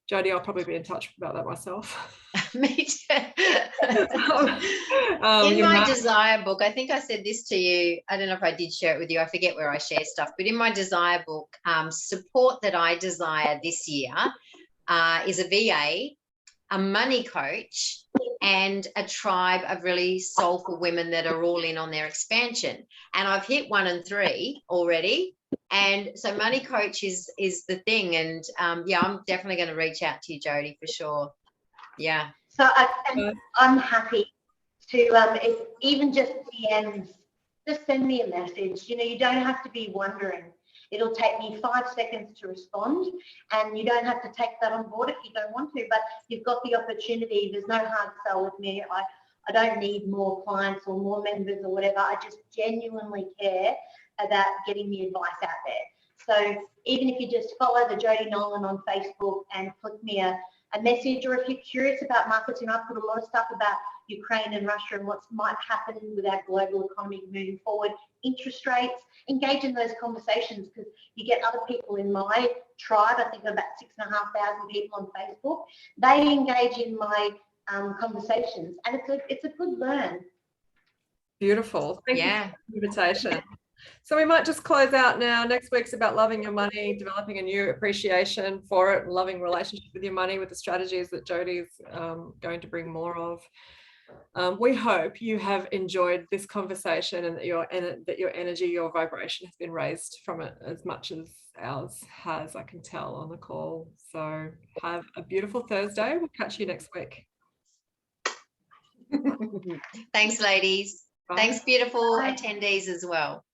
Jodi, I'll probably be in touch about that myself. Me too. In my desire book, I think I said this to you. I don't know if I did share it with you. I forget where I share stuff. But in my desire book, support that I desire this year is a VA, a money coach, and a tribe of really soulful women that are all in on their expansion. And I've hit 1 and 3 already. And so money coach is the thing. And I'm definitely going to reach out to you, Jodi, for sure. Yeah. So I'm happy to, if even just DMs, just send me a message. You know, you don't have to be wondering. It'll take me 5 seconds to respond, and you don't have to take that on board if you don't want to, but you've got the opportunity. There's no hard sell with me. I don't need more clients or more members or whatever. I just genuinely care about getting the advice out there. So even if you just follow the Jodi Nolan on Facebook and flick me a message, or if you're curious about markets, I put a lot of stuff about Ukraine and Russia and what might happen with our global economy moving forward, interest rates, engage in those conversations, because you get other people in my tribe. I think about 6,500 people on Facebook. They engage in my conversations, and it's a good learn. Beautiful. Thank you for the invitation. So we might just close out now. Next week's about loving your money, developing a new appreciation for it, and loving relationship with your money with the strategies that Jodi's going to bring more of. We hope you have enjoyed this conversation, and that your energy, your vibration has been raised from it as much as ours has, I can tell on the call. So have a beautiful Thursday. We'll catch you next week. Thanks, ladies. Bye. Thanks, beautiful attendees as well.